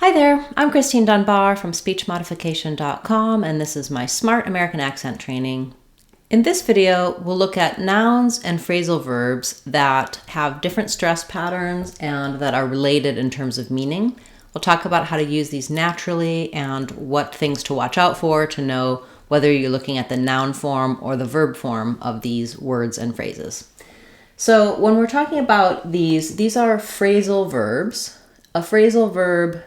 Hi there, I'm Christine Dunbar from speechmodification.com, and this is my Smart American Accent training. In this video, we'll look at nouns and phrasal verbs that have different stress patterns and that are related in terms of meaning. We'll talk about how to use these naturally and what things to watch out for to know whether you're looking at the noun form or the verb form of these words and phrases. So when we're talking about these are phrasal verbs. A phrasal verb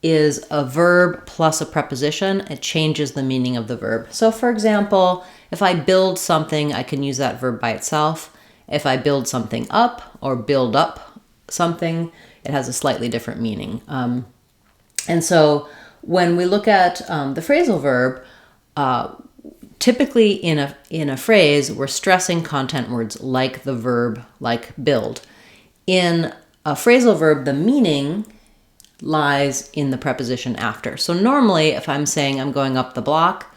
is a verb plus a preposition. It changes the meaning of the verb. So for example, if I build something, I can use that verb by itself. If I build something up or build up something, it has a slightly different meaning. And so when we look at the phrasal verb, typically in a phrase, we're stressing content words like the verb, like build. In a phrasal verb, the meaning lies in the preposition after. So normally, if I'm saying I'm going up the block,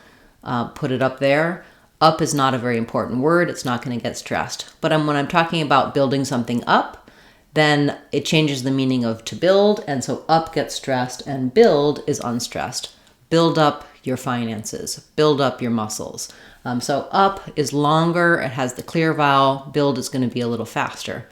put it up there. Up is not a very important word. It's not going to get stressed. But when I'm talking about building something up, then it changes the meaning of to build. And so up gets stressed and build is unstressed. Build up your finances. Build up your muscles. So up is longer. It has the clear vowel. Build is going to be a little faster.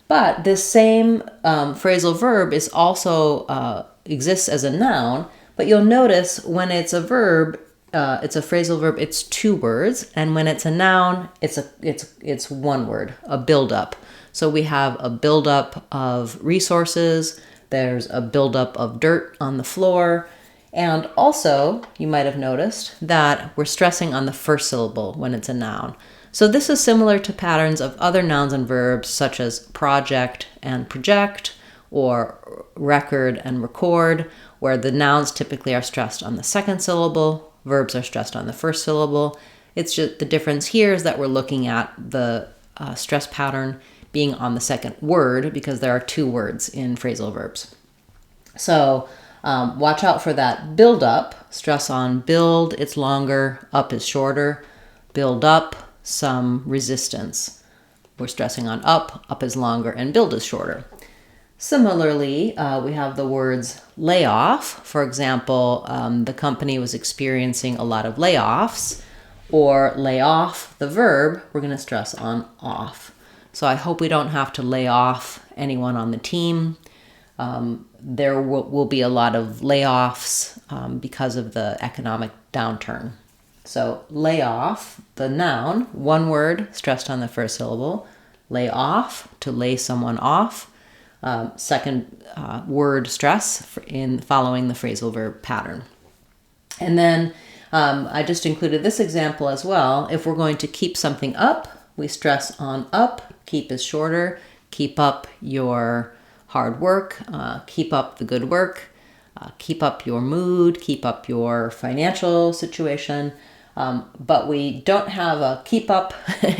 But this same phrasal verb is also exists as a noun, but you'll notice when it's a verb, it's a phrasal verb, it's two words, and when it's a noun, it's one word, a buildup. So we have a buildup of resources, there's a buildup of dirt on the floor, and also you might have noticed that we're stressing on the first syllable when it's a noun. So this is similar to patterns of other nouns and verbs such as project and project or record and record, where the nouns typically are stressed on the second syllable, verbs are stressed on the first syllable. It's just the difference here is that we're looking at the stress pattern being on the second word because there are two words in phrasal verbs. So watch out for that build up, stress on build, it's longer, up is shorter, build up, some resistance. We're stressing on up is longer, and build is shorter. Similarly, we have the words lay off. For example, the company was experiencing a lot of layoffs, or lay off, the verb, we're going to stress on off. So I hope we don't have to lay off anyone on the team. There will be a lot of layoffs because of the economic downturn. So lay off, the noun, one word stressed on the first syllable. Lay off, to lay someone off. Second word stress in following the phrasal verb pattern. And then I just included this example as well. If we're going to keep something up, we stress on up. Keep is shorter. Keep up your hard work. Keep up the good work. Keep up your mood. Keep up your financial situation. But we don't have a keep up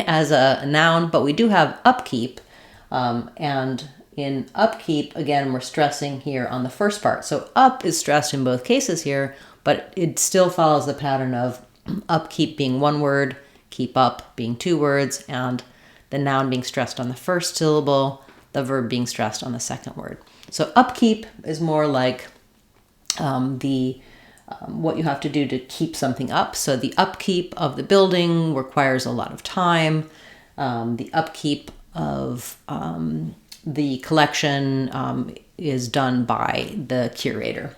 as a noun, but we do have upkeep. And in upkeep, again, we're stressing here on the first part. So up is stressed in both cases here, but it still follows the pattern of upkeep being one word, keep up being two words, and the noun being stressed on the first syllable, the verb being stressed on the second word. So upkeep is more like what you have to do to keep something up. So the upkeep of the building requires a lot of time. The upkeep of the collection is done by the curator.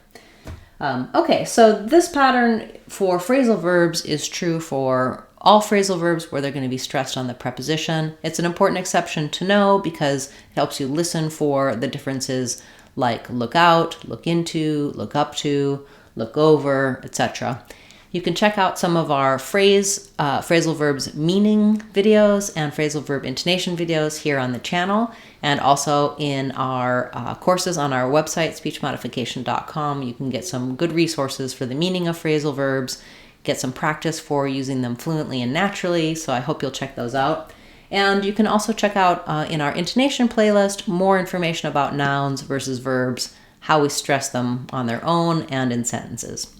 Okay, so this pattern for phrasal verbs is true for all phrasal verbs where they're going to be stressed on the preposition. It's an important exception to know because it helps you listen for the differences like look out, look into, look up to, look over, etc. You can check out some of our phrasal verbs meaning videos and phrasal verb intonation videos here on the channel, and also in our courses on our website, speechmodification.com. You can get some good resources for the meaning of phrasal verbs, get some practice for using them fluently and naturally, so I hope you'll check those out. And you can also check out in our intonation playlist more information about nouns versus verbs, how we stress them on their own and in sentences.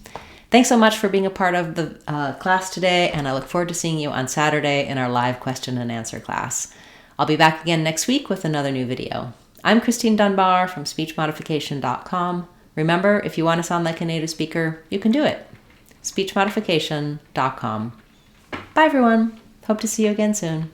Thanks so much for being a part of the class today, and I look forward to seeing you on Saturday in our live question and answer class. I'll be back again next week with another new video. I'm Christine Dunbar from speechmodification.com. Remember, if you want to sound like a native speaker, you can do it. speechmodification.com. Bye everyone. Hope to see you again soon.